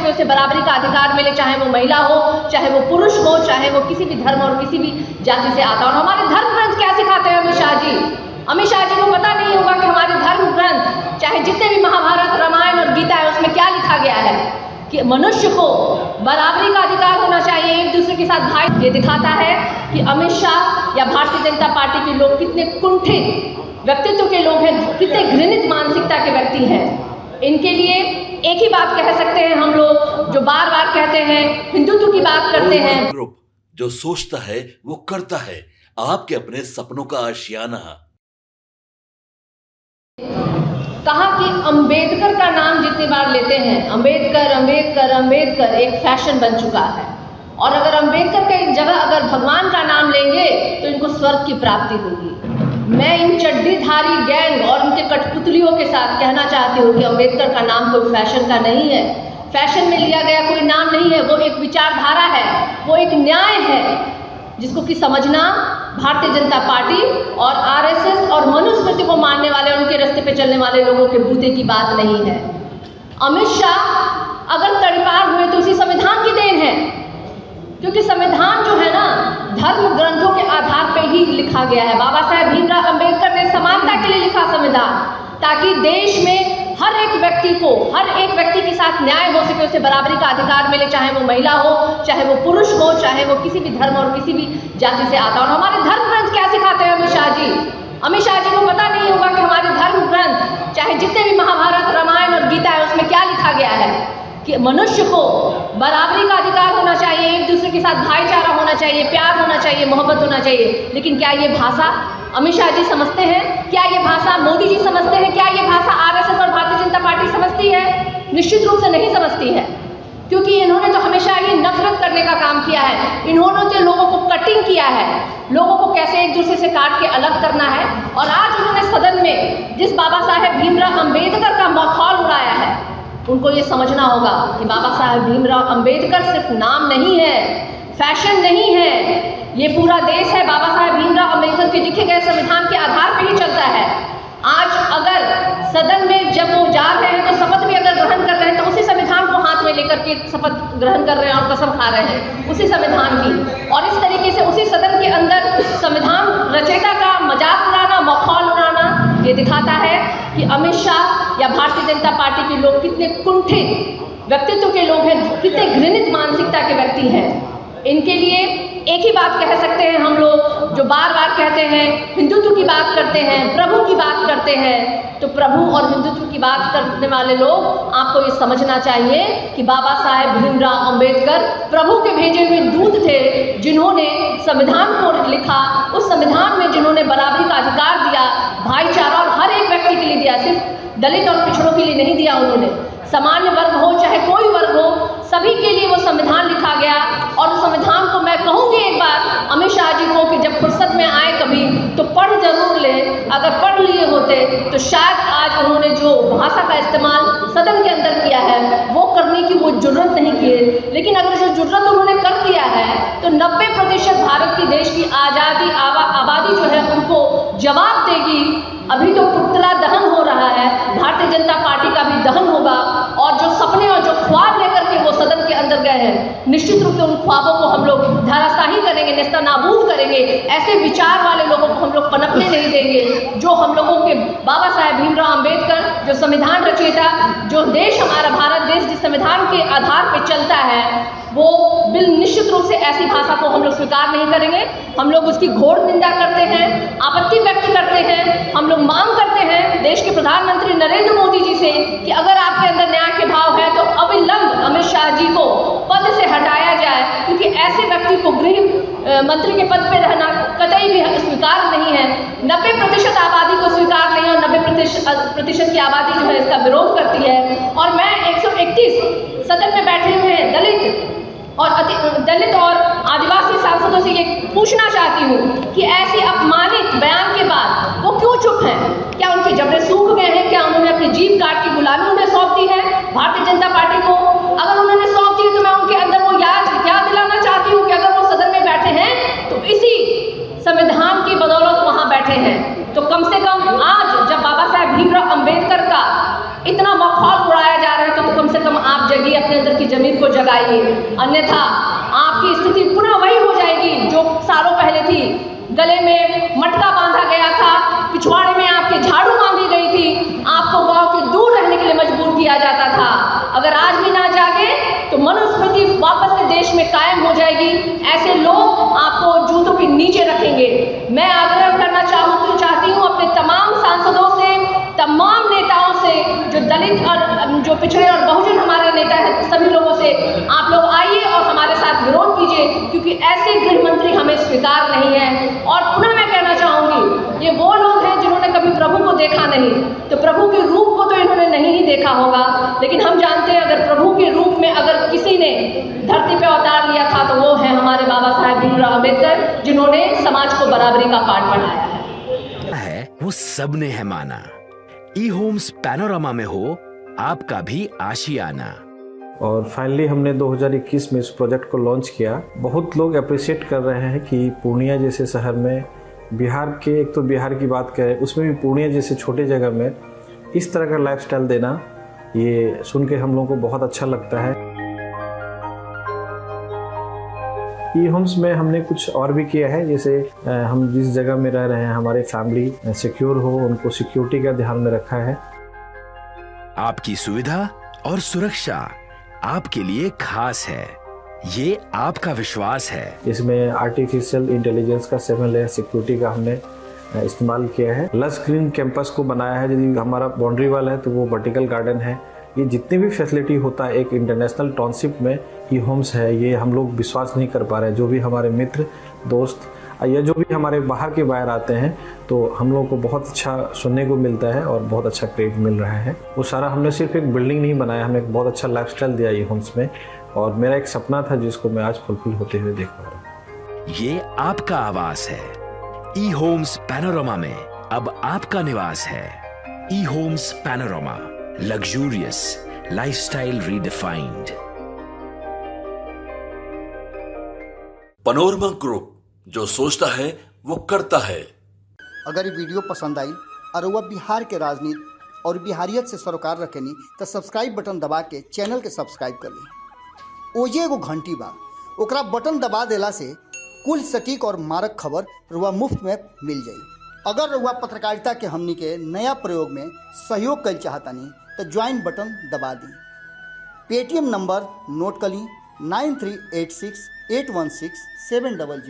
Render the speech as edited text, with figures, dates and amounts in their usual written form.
सके उसे बराबरी का अधिकार मिले, चाहे वो महिला हो, चाहे वो पुरुष हो, चाहे वो किसी भी धर्म और किसी भी जाति से आता हो। और हमारे धर्म ग्रंथ क्या सिखाते हैं अमित शाह जी? अमित शाह जी को पता नहीं होगा कि हमारे धर्म ग्रंथ, चाहे जितने भी महाभारत, रामायण और गीता है, उसमें क्या लिखा गया है कि मनुष्य को बराबरी का अधिकार होना चाहिए, एक दूसरे के साथ भाई। ये दिखाता है कि अमित शाह या भारतीय जनता पार्टी के लोग कितने कुंठित व्यक्तित्व के लोग हैं, कितने घृणित मानसिकता के व्यक्ति हैं। इनके लिए एक ही बात कह सकते हैं हम लोग, जो बार बार कहते हैं, हिंदुत्व की बात करते हैं। ग्रुप जो सोचता है वो करता है, आपके अपने सपनों का आशियाना। कहा कि अंबेडकर का नाम जितनी बार लेते हैं, अंबेडकर अंबेडकर अंबेडकर एक फैशन बन चुका है। और अगर अंबेडकर के जगह अगर भगवान का नाम लेंगे तो इनको स्वर्ग की प्राप्ति होगी। मैं इन चड्डीधारी गैंग और उनके कठपुतलियों के साथ कहना चाहती हूँ कि अंबेडकर का नाम कोई फैशन का नहीं है, फैशन में लिया गया कोई नाम नहीं है। वो एक विचारधारा है, वो एक न्याय है, जिसको कि समझना भारतीय जनता पार्टी और आरएसएस और मनुस्मृति को मानने वाले, उनके रास्ते पे चलने वाले लोगों के बूते की बात नहीं है। अमित शाह अगर तड़पार हुए तो उसी संविधान की देन है, क्योंकि संविधान जो है ना, धर्म ग्रंथों के आधार पर ही लिखा गया है। बाबा साहेब भीमराव अंबेडकर ने समानता के लिए लिखा संविधान, ताकि देश में हर एक व्यक्ति को, हर एक व्यक्ति के साथ न्याय हो सके, उसे बराबरी का अधिकार मिले, चाहे वो महिला हो, चाहे वो पुरुष हो, चाहे वो किसी भी धर्म और किसी भी जाति से आता हो। और हमारे धर्म ग्रंथ क्या सिखाते हैं अमित शाह जी? अमित शाह जी को पता नहीं होगा कि हमारे धर्म ग्रंथ, चाहे जितने भी महाभारत, रामायण और गीता है, उसमें क्या लिखा गया है कि मनुष्य को बराबरी का अधिकार होना चाहिए, एक दूसरे के साथ भाईचारा होना चाहिए, प्यार होना चाहिए, मोहब्बत होना चाहिए। लेकिन क्या ये भाषा अमित शाह जी समझते हैं? क्या ये भाषा मोदी जी समझते हैं? क्या ये भाषा आरएसएस और भारतीय जनता पार्टी समझती है? निश्चित रूप से नहीं समझती है, क्योंकि इन्होंने तो हमेशा ही नफरत करने का काम किया है। इन्होंने तो लोगों को कटिंग किया है, लोगों को कैसे एक दूसरे से काट के अलग करना है। और आज उन्होंने सदन में जिस बाबा साहेब भीमराव अंबेडकर का मखौल उड़ाया है, उनको ये समझना होगा कि बाबा साहेब भीमराव अंबेडकर सिर्फ नाम नहीं है, फैशन नहीं है, ये पूरा देश है बाबा साहेब भीमराव अंबेडकर के लिखे गए संविधान के आधार पर ही चलता है। आज अगर सदन में जब वो जा रहे हैं तो शपथ भी अगर ग्रहण कर रहे हैं तो उसी संविधान को हाथ में लेकर के शपथ ग्रहण कर रहे हैं और कसम खा रहे हैं उसी संविधान की। और इस तरीके से उसी सदन के अंदर संविधान रचयिता का मजाक उड़ाना, मखौल उड़ाना, ये दिखाता है कि अमित शाह या भारतीय जनता पार्टी के लोग कितने कुंठित व्यक्तित्व के लोग हैं, कितने घृणित मानसिकता के व्यक्ति हैं। इनके लिए एक ही बात कह सकते हैं हम लोग, जो बार बार कहते हैं, हिंदुत्व की बात करते हैं, प्रभु की बात करते हैं। तो प्रभु और हिंदुत्व की बात करने वाले लोग, आपको ये समझना चाहिए कि बाबा साहेब भीमराव अंबेडकर प्रभु के भेजे हुए दूत थे, जिन्होंने संविधान को लिखा। उस संविधान में जिन्होंने बराबरी का अधिकार दिया, भाईचारा और हर एक व्यक्ति के लिए दिया, सिर्फ दलित और पिछड़ों के लिए नहीं दिया। उन्होंने सामान्य वर्ग हो चाहे कोई वर्ग हो, सभी के लिए वो संविधान लिखा गया। और उस संविधान को मैं कहूँगी एक बार अमित शाह जी को कि जब फुर्सत में आए कभी तो पढ़ जरूर ले। अगर पढ़ लिए होते तो शायद आज उन्होंने जो भाषा का इस्तेमाल सदन के अंदर किया है वो करने की वो जुर्रत नहीं की है। लेकिन अगर जो जुर्रत उन्होंने कर दिया है तो 90% भारत की देश की आबादी जो है उनको जवाब देगी। अभी तो पुतला दहन हो रहा है, भारतीय जनता पार्टी का भी दहन होगा। और जो सपने और जो ख्वाब लेकर के वो सदन के अंदर गए हैं, निश्चित रूप से उन ख्वाबों को हम लोग धराशाही करेंगे, नेस्तनाबूद करेंगे। ऐसे विचार वाले लोगों को हम लोग पनपने नहीं देंगे, जो हम लोगों के बाबा साहेब भीमराव अंबेडकर, जो संविधान रचयिता, जो देश हमारा भारत देश जिस संविधान के आधार पर चलता है, वो बिल निश्चित रूप से ऐसी भाषा को हम लोग स्वीकार नहीं करेंगे। हम लोग उसकी घोर निंदा करते हैं, आपत्ति व्यक्त करते हैं। हम लोग मांग करते हैं देश के प्रधानमंत्री नरेंद्र मोदी जी से कि अगर आपके अंदर न्याय के भाव है तो अविलंब अमित शाह जी को पद से हटाया जाए, क्योंकि ऐसे व्यक्ति को गृह मंत्री के पद पर रहना कतई भी स्वीकार नहीं है। 90% आबादी को स्वीकार नहीं है और 90% की आबादी जो है इसका विरोध करती है। और मैं 131 सदन में बैठे हुए हैं दलित और आदिवासी सांसदों से ये पूछना चाहती हूँ कि ऐसी अपमानित बयान के बाद वो क्यों चुप हैं? क्या उनके जबड़े सूख गए हैं? क्या उन्होंने अपनी जीभ काट की गुलामी उन्हें सौंप दी है भारतीय जनता पार्टी को? अगर उन्होंने सौंप दी तो मैं उनके अंदर वो याद दिलाना चाहती हूँ कि अगर वो सदन में बैठे हैं तो इसी संविधान की बदौलत वहाँ बैठे हैं। तो कम से कम आज जब बाबा साहेब भीमराव अंबेडकर का इतना मखौल उड़ाया जा रहा है तो कम से कम आप जगिए, अपने अंदर की लगाइए, अन्यथा आपकी स्थिति पुनः वही हो जाएगी जो सालों पहले थी। गले में मटका बांधा गया था, पिछवाड़े में आपके झाड़ू बांधी गई थी, आपको गांव के दूर रहने के लिए मजबूर किया जाता था। अगर आज भी ना जागे तो मनुस्मृति वापस से देश में कायम हो जाएगी। ऐसे लोग आपको जूतों के नीचे रखेंगे। मैं आग्रह करना चाहती हूँ अपने तमाम सांसदों से, तमाम नेताओं से, जो दलित और जो पिछड़े और बहुजन हमारे नेता हैं, सभी लोगों से, आप लोग आइए और हमारे साथ विरोध कीजिए, क्योंकि ऐसे गृह मंत्री हमें स्वीकार नहीं है। और पुनः मैं कहना चाहूँगी, ये वो लोग हैं जिन्होंने कभी प्रभु को देखा नहीं, तो प्रभु के रूप को तो इन्होंने नहीं ही देखा होगा, लेकिन हम जानते हैं अगर प्रभु के रूप में अगर किसी ने धरती पे अवतार लिया था तो वो है हमारे बाबा साहेब भीमराव अम्बेडकर, जिन्होंने समाज को बराबरी का पाठ पढ़ाया है। वो सबने है माना। ई होम्स पैनोरामा में हो आपका भी आशियाना। और फाइनली हमने 2021 में इस प्रोजेक्ट को लॉन्च किया। बहुत लोग अप्रिशिएट कर रहे हैं कि पूर्णिया जैसे शहर में, बिहार के, एक तो बिहार की बात करें उसमें भी पूर्णिया जैसे छोटे जगह में इस तरह का लाइफस्टाइल देना, ये सुन के हम लोगों को बहुत अच्छा लगता है। ई होम्स में हमने कुछ और भी किया है, जैसे हम जिस जगह में रह रहे हैं हमारे फैमिली सिक्योर हो, उनको सिक्योरिटी का ध्यान में रखा है। आपकी सुविधा और सुरक्षा आपके लिए खास है, ये आपका विश्वास है। इसमें आर्टिफिशियल इंटेलिजेंस का 7 लेयर सिक्योरिटी का हमने इस्तेमाल किया है। लस ग्रीन कैंपस को बनाया है। यदि हमारा बाउंड्री वाल है तो वो वर्टिकल गार्डन है। ये जितनी भी फैसिलिटी होता है एक इंटरनेशनल टाउनशिप में ई होम्स है, ये हम लोग विश्वास नहीं कर पा रहे हैं। जो भी हमारे मित्र, दोस्त या जो भी हमारे बाहर के बाहर आते हैं तो हम लोगों को बहुत अच्छा सुनने को मिलता है और बहुत अच्छा क्रेडिट मिल रहा है। वो सारा हमने सिर्फ एक बिल्डिंग नहीं बनाया, हमने एक बहुत अच्छा लाइफस्टाइल दिया ई होम्स में, और मेरा एक सपना था जिसको मैं आज फुलफिल होते हुए देख पा रहा हूँ। ये आपका आवास है। ई होम्स पैनोरामा में अब आपका निवास है। E homes Panorama, luxurious lifestyle redefined. Panorama group, जो सोचता है वो करता है। अगर ये वीडियो पसंद आई और वह बिहार के राजनीति और बिहारियत से सरोकार रखेनी तो सब्सक्राइब बटन दबा के चैनल के सब्सक्राइब कर ली। ओजे एगो घंटी बा, ओकरा बटन दबा देला से कुल सटीक और मारक खबर रुआ मुफ्त में मिल जाई। अगर रुआ पत्रकारिता के हमनी के नया प्रयोग में सहयोग कर चाहतानी तो ज्वाइन बटन दबा दी। पेटीएम नंबर नोट कर ली 9386816700।